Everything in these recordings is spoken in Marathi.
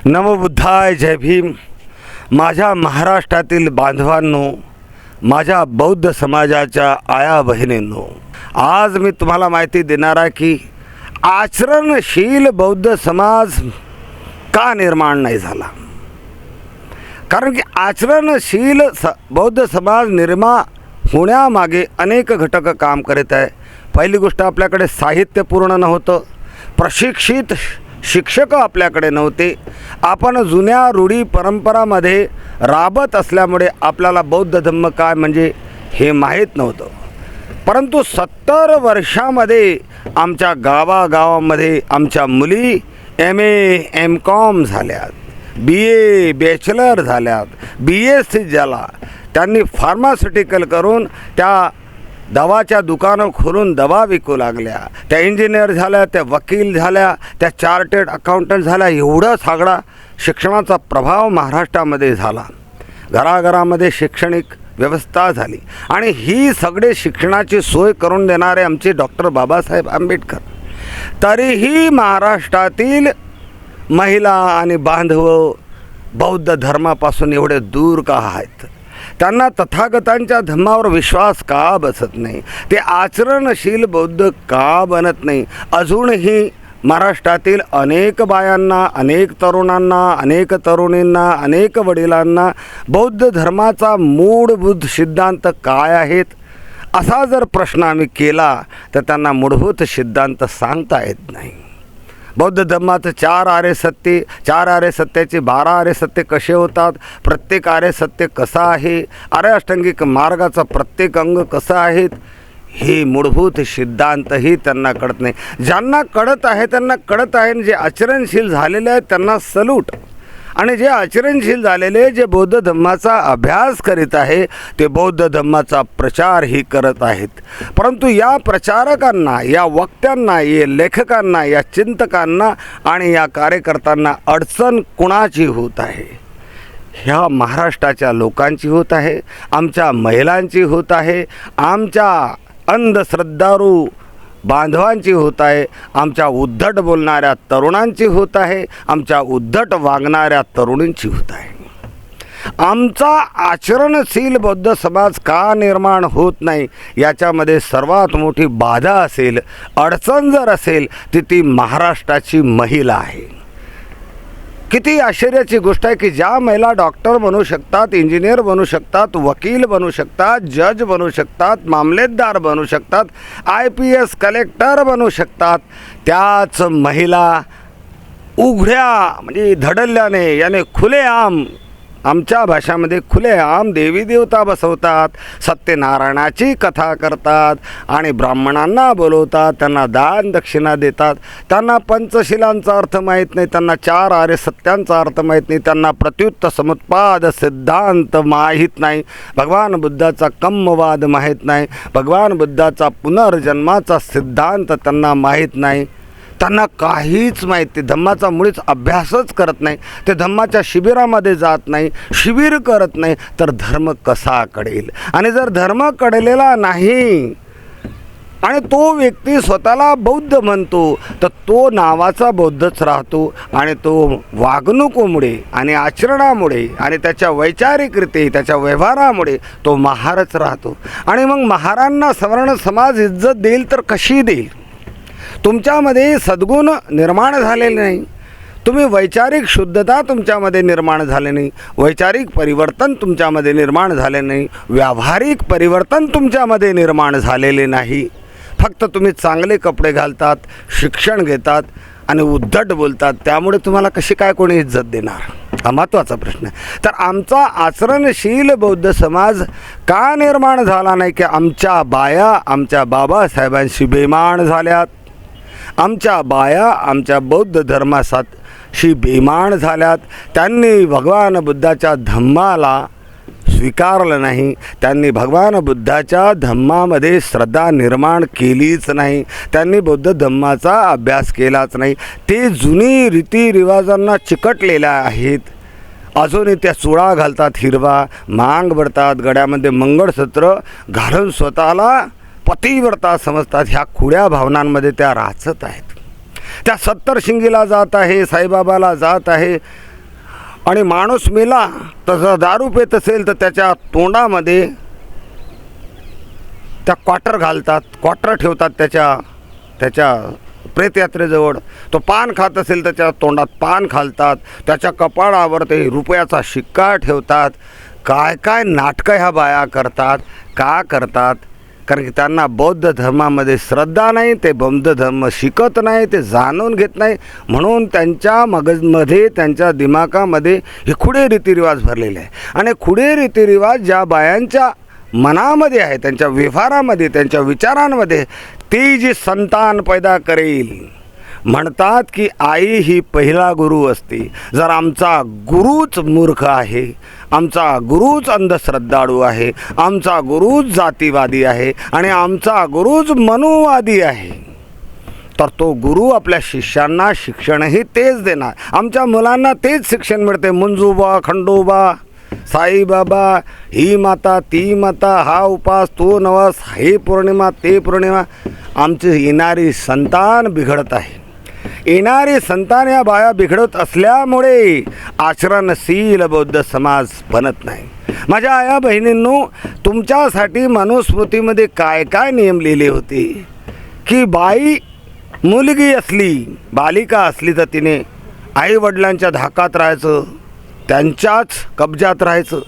नमोबुद्धाय, जय भीम. माझ्या महाराष्ट्रातील बांधवांनो, माझ्या बौद्ध समाजाच्या आया बहिणींनो, आज मी तुम्हाला माहिती देणार आहे की आचरणशील बौद्ध समाज का निर्माण नाही झाला. कारण की आचरणशील बौद्ध समाज निर्माण होण्यामागे अनेक घटक काम करत आहे. पहिली गोष्ट, आपल्याकडे साहित्य पूर्ण नव्हतं, प्रशिक्षित शिक्षक आपल्याकडे नव्हते, आपण जुन्या रूढी परंपरामध्ये राबत असल्यामुळे आपल्याला बौद्ध धम्म काय म्हणजे हे माहीत नव्हतं. परंतु 70 वर्षामध्ये आमच्या गावागावामध्ये आमच्या मुली MA MCOM झाल्यात, BA बॅचलर झाल्यात, BSc झाला. त्यांनी फार्मास्युटिकल करून त्या दवाच्या दुकानं खोलून दवा विकू लागल्या. त्या इंजिनियर झाल्या, त्या वकील झाल्या, त्या चार्टर्ड अकाउंटंट झाल्या. एवढा सगळा शिक्षणाचा प्रभाव महाराष्ट्रामध्ये झाला. घराघरामध्ये शैक्षणिक व्यवस्था झाली आणि ही सगळे शिक्षणाची सोय करून देणारे आमचे डॉक्टर बाबासाहेब आंबेडकर. तरीही महाराष्ट्रातील महिला आणि बांधव बौद्ध धर्मापासून एवढे दूर का आहेत? त्यांना तथागतांच्या धम्मावर विश्वास का बसत नाही? ते आचरणशील बौद्ध का बनत नाही? अजूनही महाराष्ट्रातील अनेक बायांना, अनेक तरुणांना, अनेक तरुणींना, अनेक वडिलांना बौद्ध धर्माचा मूलभूत सिद्धांत काय आहेत असा जर प्रश्न आम्ही केला तर त्यांना मूलभूत सिद्धांत सांगता येत नाही. बौद्ध धर्माचं 4 आर्य सत्य, 4 आर्य सत्याचे 12 आर्य सत्य कसे होतात, प्रत्येक आर्य सत्य कसं आहे, आर्य अष्टांगिक मार्गाचा प्रत्येक अंग कसं आहेत, हे मूलभूत सिद्धांतही त्यांना कळत नाही. ज्यांना कळत आहे त्यांना कळत आहे. जे आचरणशील झालेले आहेत त्यांना सल्यूट. आणि जे आचरणशील झालेले, जे बौद्ध धम्माचा अभ्यास करीत आहे, ते बौद्ध धम्माचा प्रचारही करत आहेत. परंतु या प्रचारकांना, या वक्त्यांना, या लेखकांना, या चिंतकांना आणि या कार्यकर्त्यांना अडचण कुणाची होत आहे? ह्या महाराष्ट्राच्या लोकांची होत आहे, आमच्या महिलांची होत आहे, आमच्या अंधश्रद्धाळू बांधवांची होत आहे, आमच्या उद्धट बोलणाऱ्या तरुणांची होत आहे, आमच्या उद्धट वागणाऱ्या तरुणींची होत आहे. आमचा आचरणशील बौद्ध समाज का निर्माण होत नाही याच्यामध्ये सर्वात मोठी बाधा असेल, अडचण जर असेल तर ती महाराष्ट्राची महिला आहे. किती आश्चर्याची गोष्ट आहे की ज्या महिला डॉक्टर बनू शकतात, इंजिनियर बनू शकतात, वकील बनू शकतात, जज बनू शकतात, मामलेदार बनू शकतात, IPS कलेक्टर बनू शकतात, त्याच महिला उघड्या म्हणजे धडल्याने याने खुलेआम, आमच्या भाषामध्ये खुलेआम देवी देवता बसवतात, सत्यनारायणाची कथा करतात आणि ब्राह्मणांना बोलवतात, त्यांना दान दक्षिणा देतात. त्यांना पंचशिलांचा अर्थ माहीत नाही, त्यांना 4 आर्य सत्यांचा अर्थ माहीत नाही, त्यांना प्रत्युत्त समुत्पाद सिद्धांत माहीत नाही, भगवान बुद्धाचा कम्मवाद माहीत नाही, भगवान बुद्धाचा पुनर्जन्माचा सिद्धांत त्यांना माहीत नाही. त्यांना काहीच माहिती, धम्माचा मुळीच अभ्यासच करत नाही. ते धम्माच्या शिबिरामध्ये जात नाही, शिबिर करत नाही, तर धर्म कसा कळेल? आणि जर धर्म कळलेला नाही आणि तो व्यक्ती स्वतःला बौद्ध म्हणतो तर तो नावाचा बौद्धच राहतो आणि तो वागणुकीमुळे आणि आचरणामुळे आणि त्याच्या वैचारिकरिते, त्याच्या व्यवहारामुळे तो महारच राहतो. आणि मग महारांना सवर्ण समाज इज्जत देईल तर कशी देईल? तुमच्यामध्ये सद्गुण निर्माण झालेले नाही, तुम्ही वैचारिक शुद्धता तुमच्यामध्ये निर्माण झाले नाही, वैचारिक परिवर्तन तुमच्यामध्ये निर्माण झाले नाही, व्यावहारिक परिवर्तन तुमच्यामध्ये निर्माण झालेले नाही. फक्त तुम्ही चांगले कपडे घालतात, शिक्षण घेतात आणि उद्धट बोलतात, त्यामुळे तुम्हाला कशी काय कोणी इज्जत देणार? हा महत्त्वाचा प्रश्न आहे. तर आमचा आचरणशील बौद्ध समाज का निर्माण झाला नाही? की आमच्या बाया आमच्या बाबासाहेबांशी बेईमान झाल्यात, आमच्या बाया आमच्या बौद्ध धर्माशी बेईमान झाल्यात. त्यांनी भगवान बुद्धाच्या धम्माला स्वीकारलं नाही, त्यांनी भगवान बुद्धाच्या धम्मामध्ये श्रद्धा निर्माण केलीच नाही, त्यांनी बौद्ध धम्माचा अभ्यास केलाच नाही. ते जुनी रीतिरिवाजांना चिकटलेल्या आहेत. अजूनही त्या चुळा घालतात हिरवा, मांग भरतात, गळ्यामध्ये मंगळसूत्र घालून स्वतःला पतिव्रता समजतात. ह्या खुड्या भावनांमध्ये त्या राचत आहेत. त्या 70 शिंगीला जात आहे, साईबाबाला जात आहे, आणि माणूस मेला तर दारू पेत असेल तर त्याच्या तोंडामध्ये त्या क्वार्टर घालतात, क्वार्टर ठेवतात त्याच्या प्रेतयात्रेजवळ. तो पान खात असेल तर त्याच्या तोंडात पान घालतात, त्याच्या कपाळावर ते रुपयाचा शिक्का ठेवतात. काय काय नाटकं ह्या बाया करतात. का करतात? कारण की त्यांना बौद्ध धर्मामध्ये श्रद्धा नाही, ते बौद्ध धर्म शिकत नाही, ते जाणून घेत नाही. म्हणून त्यांच्या मगजमध्ये, त्यांच्या दिमागामध्ये हे खुडे रीतिरिवाज भरलेले आहे. आणि खुडे रीतिरिवाज ज्या बायांच्या मनामध्ये आहे, त्यांच्या व्यवहारामध्ये, त्यांच्या विचारांमध्ये, ती जी संतान पैदा करेल. म्हणतात की आई ही पहिला गुरु असते. जर आमचा गुरुच मूर्ख आहे, आमचा गुरुच अंधश्रद्धाळू आहे, आमचा गुरुच जातीवादी आहे आणि आमचा गुरुच मनुवादी आहे, तर तो गुरु आपल्या शिष्यांना शिक्षणही तेच देणार. आमच्या मुलांना तेच शिक्षण मिळते. मंजूबा, खंडोबा, साईबाबा, ही माता, ती माता, हा उपास, तो नवस, हे पौर्णिमा, ते पौर्णिमा. आमची येणारी संतान बिघडत आहे. येणारी संतान या बाया बिघडत असल्यामुळे आचरणशील बौद्ध समाज बनत नाही. माझ्या आया बहिणींनो, तुमच्यासाठी मनुस्मृतीमध्ये काय काय नियम लिहिले होते की बाई मुलगी असली, बालिका असली तर तिने आईवडिलांच्या धाकात राहायचं, त्यांच्याच कब्जात राहायचं.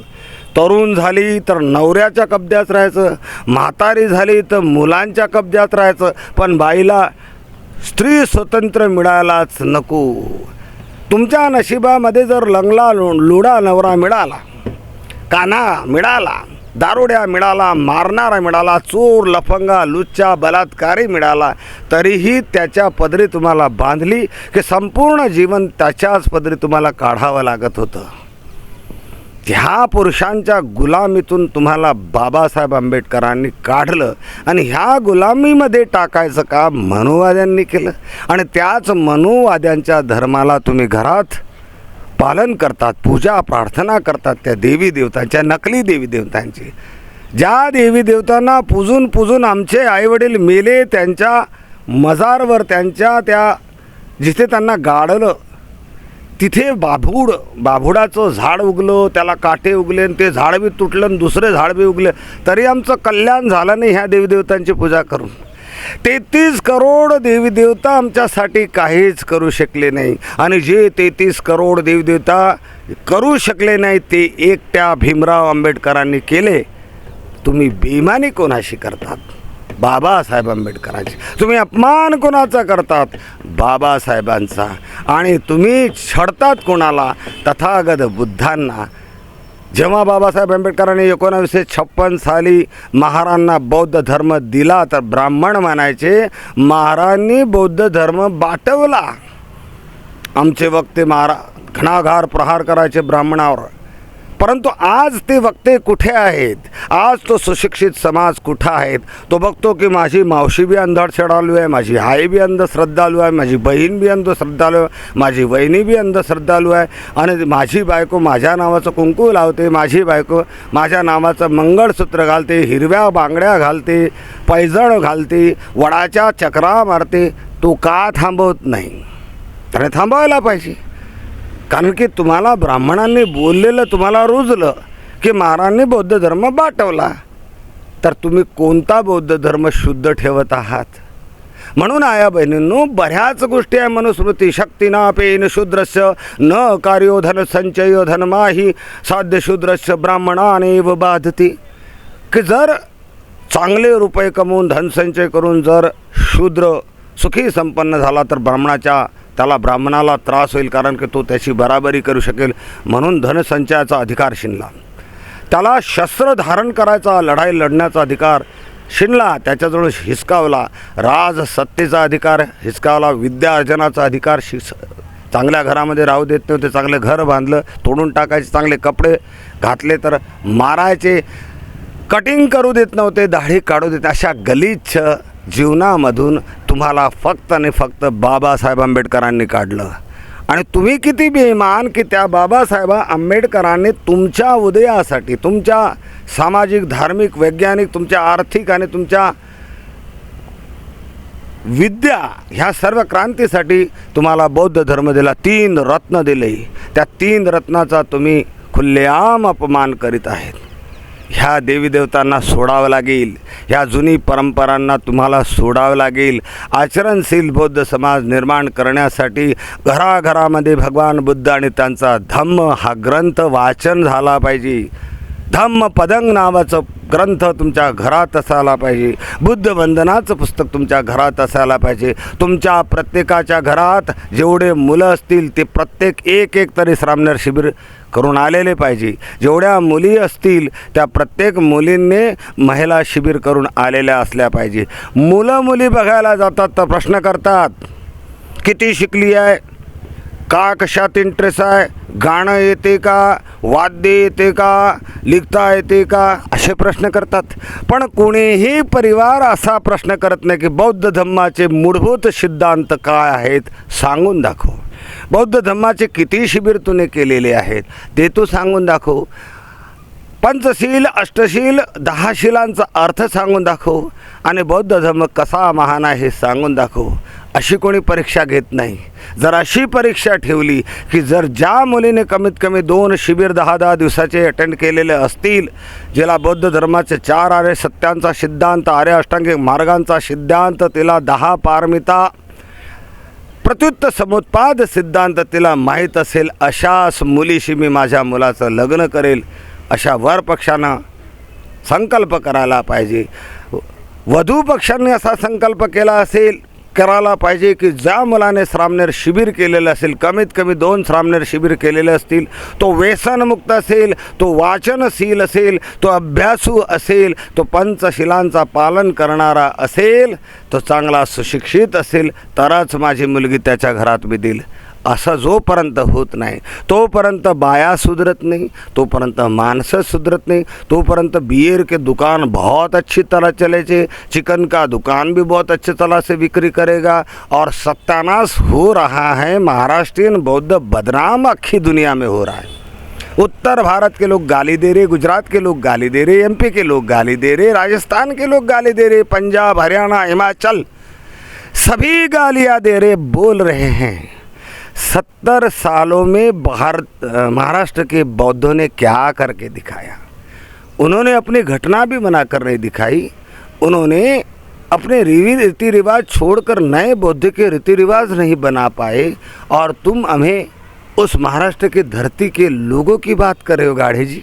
तरुण झाली तर नवऱ्याच्या कब्जात राहायचं, म्हातारी झाली तर मुलांच्या कब्जात राहायचं. पण बाईला स्त्री स्वतंत्र मिळायलाच नको. तुमच्या नशिबामध्ये जर लंगला लुडा नवरा मिळाला, काना मिळाला, दारुड्या मिळाला, मारणारा मिळाला, चोर, लफंगा, लुच्चा, बलात्कारी मिळाला, तरीही त्याच्या पदरी तुम्हाला बांधली की संपूर्ण जीवन त्याच्याच पदरी तुम्हाला काढावं लागत होतं. ह्या पुरुषांच्या गुलामीतून तुम्हाला बाबासाहेब आंबेडकरांनी काढलं आणि ह्या गुलामीमध्ये टाकायचं काम मनुवाद्यांनी केलं. आणि त्याच मनुवाद्यांच्या धर्माला तुम्ही घरात पालन करतात, पूजा प्रार्थना करतात त्या देवी देवतांच्या, नकली देवी देवतांची. ज्या देवी देवतांना पूजून पूजून आमचे आईवडील मेले, त्यांच्या मजारवर, त्यांच्या त्या जिथे त्यांना गाडलं तिथे बाभुडाचं झाड उगलं, त्याला काटे उगले आणि ते झाड बी तुटलं आणि दुसरे झाड बी उगले, तरी आमचं कल्याण झालं नाही ह्या देवीदेवतांची पूजा करून. 33 करोड देवीदेवता आमच्यासाठी काहीच करू शकले नाही. आणि जे 33 करोड देवीदेवता करू शकले नाही ते एकट्या भीमराव आंबेडकरांनी केले. तुम्ही बेईमानी कोणाशी करतात? बाबासाहेब आंबेडकरांची. तुम्ही अपमान कोणाचा करतात? बाबासाहेबांचा. आणि तुम्ही छळतात कोणाला? तथागत बुद्धांना. जेव्हा बाबासाहेब आंबेडकरांनी 1956 साली महारांना बौद्ध धर्म दिला तर ब्राह्मण म्हणायचे, महारांनी बौद्ध धर्म बाटवला. आमचे वक्ते घणाघार प्रहार करायचे ब्राह्मणावर. परंतु आज ते वक्ते कुठे आहेत? आज तो सुशिक्षित समाज कुठं आहेत? तो बघतो की माझी मावशी बी अंधश्रद्धाळू आहे, माझी आई बी अंधश्रद्धाळू आहे, माझी बहीण बी अंधश्रद्धाळू आहे, माझी वहिनी बी अंधश्रद्धाळू आहे. आणि माझी बायको माझ्या नावाचं कुंकू लावते, माझी बायको माझ्या नावाचं मंगळसूत्र घालते, हिरव्या बांगड्या घालते, पैजण घालते, वडाच्या चक्रा मारते. तो का थांबवत नाही? त्याने थांबवायला पाहिजे. कारण की तुम्हाला ब्राह्मणांनी बोललेलं तुम्हाला रुजलं की महाराजांनी बौद्ध धर्म बाटवला, तर तुम्ही कोणता बौद्ध धर्म शुद्ध ठेवत आहात? म्हणून आया बहिणींनो, बऱ्याच गोष्टी आहे मनुस्मृती. शक्तीना पेन शूद्रस्य न कार्यो धन संचयो धनमाही साध्य शूद्रस्य ब्राह्मणानेव बाधती. की जर चांगले रुपये कमवून धनसंचय करून जर शूद्र सुखी संपन्न झाला तर ब्राह्मणाला त्रास होईल, कारण की तो त्याची बराबरी करू शकेल. म्हणून धनसंचयाचा अधिकार शिणला. त्याला शस्त्र धारण करायचा, लढाई लढण्याचा अधिकार शिणला, त्याच्याजवळ हिसकावला. राजसत्तेचा अधिकार हिसकावला, विद्या अर्जनाचा अधिकार चांगल्या घरामध्ये राहू देत नव्हते. चांगले घर बांधलं, तोडून टाकायचे, चांगले कपडे घातले तर मारायचे, कटिंग करू देत नव्हते, दाढी काढू देत. अशा गलिच्छ जीवनामधून तुम्हाला फक्त आणि फक्त बाबासाहेब आंबेडकरांनी काढलं. आणि तुम्ही किती बेईमान की त्या बाबासाहेब आंबेडकरांनी तुमच्या उदयासाठी, तुमच्या सामाजिक, धार्मिक, वैज्ञानिक, तुमच्या आर्थिक आणि तुमच्या विद्या ह्या सर्व क्रांतीसाठी तुम्हाला बौद्ध धर्म दिला, 3 रत्न दिले. त्या 3 रत्नाचा तुम्ही खुल्लेआम अपमान करीत आहेत. ह्या देवीदेवतांना सोडावं लागेल, ह्या जुनी परंपरांना तुम्हाला सोडावं लागेल. आचरणशील बौद्ध समाज निर्माण करण्यासाठी घराघरामध्ये भगवान बुद्ध आणि त्यांचा धम्म हा ग्रंथ वाचन झाला पाहिजे. धम्मपदं नावाचं ग्रंथ तुमच्या घरात असायला पाहिजे. बुद्ध वंदनाचं पुस्तक तुमच्या घरात असायला पाहिजे. तुमच्या प्रत्येकाच्या घरात जेवढे मुलं असतील ते प्रत्येक एक तरी श्रामणेर शिबिर करून आलेले पाहिजे. जेवढ्या मुली असतील त्या प्रत्येक मुलींनी महिला शिबिर करून आलेल्या असल्या पाहिजे. मुलं मुली बघायला जातात तर प्रश्न करतात, किती शिकली आहे, का कशात इंटरेस्ट आहे, गाणं येते का, वाद्य येते का, लिखता येते का, असे प्रश्न करतात. पण कोणीही परिवार असा प्रश्न करत नाही की बौद्ध धम्माचे मूलभूत सिद्धांत काय आहेत सांगून दाखव. बौद्ध धम्माचे किती शिबिर तुने केलेले आहेत ते तू सांगून दाखव. पंचशील, अष्टशील, 10 शिलांचा अर्थ सांगून दाखव आणि बौद्ध धर्म कसा महान आहे हे सांगून दाखव. अशी कोणी परीक्षा घेत नाही. जर अशी परीक्षा ठेवली की जर ज्या मुलीने कमीत कमी 2 शिबिर 10-10 दिवसाचे अटेंड केलेले असतील, ज्याला बौद्ध धर्माचे 4 आर्य सत्यांचा सिद्धांत, आर्य अष्टांगिक मार्गांचा सिद्धांत, तिला 10 पारमिता, प्रत्युत्त समुत्पाद सिद्धांत तिला माहीत असेल, अशाच मुलीशी मी माझ्या मुलाचं लग्न करेल, अशा वर पक्षानं संकल्प करायला पाहिजे. वधू पक्षांनी असा संकल्प करायला पाहिजे की ज्या मुलाने श्रामणेर शिबिर केलेलं असेल, कमीत कमी 2 श्रामणेर शिबिर केलेले असतील, तो व्यसनमुक्त असेल, तो वाचनशील असेल, तो अभ्यासू असेल, तो पंचशिलांचा पालन करणारा असेल, तो चांगला सुशिक्षित असेल, तरच माझी मुलगी त्याच्या घरात मी देईल. असं जोपर्यंत होत नाही तोपर्यंत बाया सुधरत नहीं, तोपर्यंत मानस सुधरत नहीं, तोपर्यंत बियर के दुकान बहुत अच्छी तरह चले चे, चिकन का दुकान भी बहुत अच्छी तरह से बिक्री करेगा और सत्यानाश हो रहा है. महाराष्ट्रीयन बौद्ध बदनाम अक्खी दुनिया में हो रहा है. उत्तर भारत के लोग गाली दे रहे, गुजरात के लोग गाली दे रहे, MP के लोग गाली दे रहे, राजस्थान के लोग गाली दे रहे, पंजाब, हरियाणा, हिमाचल सभी गालियाँ दे रहे, बोल रहे हैं 70 सालों में महाराष्ट्र के बौद्धों ने क्या करके दिखाया. उन्होंने अपनी घटना भी बना कर नहीं दिखाई. उन्होंने अपने रीति रिवाज छोड़कर नए बौद्ध के रीति रिवाज नहीं बना पाए और तुम हमें उस महाराष्ट्र की धरती के लोगों की बात कर रहे हो गाढे जी.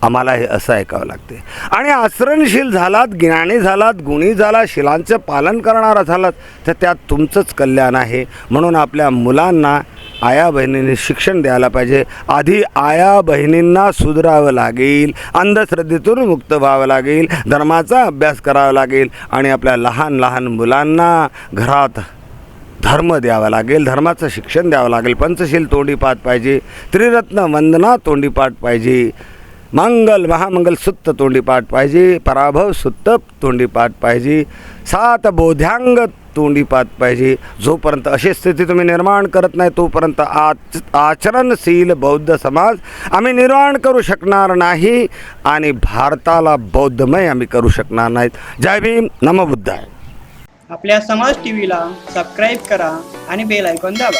आम्हाला हे असं ऐकावं लागते. आणि आचरणशील झालात, ज्ञानी झालात, गुणी झाला, शिलांचं पालन करणारा झालात तर त्यात तुमचंच कल्याण आहे. म्हणून आपल्या मुलांना आया बहिणींनी शिक्षण द्यायला पाहिजे. आधी आया बहिणींना सुधारावं लागेल, अंधश्रद्धेतून मुक्त व्हावं लागेल, धर्माचा अभ्यास करावा लागेल आणि आपल्या लहान लहान मुलांना घरात धर्म द्यावा लागेल, धर्माचं शिक्षण द्यावं लागेल. पंचशील तोंडीपाठ पाहिजे, त्रिरत्न वंदना तोंडीपाठ पाहिजे, मंगल महामंगल सुत्त तोंडीपाठ पाहिजे, पराभव सुत्त तोंडीपाठ पाहिजे, 7 बोध्यांग तोंडीपाठ पाहिजे. जोपर्यंत अशी स्थिती तुम्ही निर्माण करत नाही तोपर्यंत आचरणशील बौद्ध समाज आम्ही निर्माण करू शकणार नाही आणि भारताला बौद्धमय आम्ही करू शकणार नाहीत. जय भीम, नमो बुद्धाय. आपल्या समाज टीव्हीला सबस्क्राईब करा आणि बेल आयकॉन दाबा.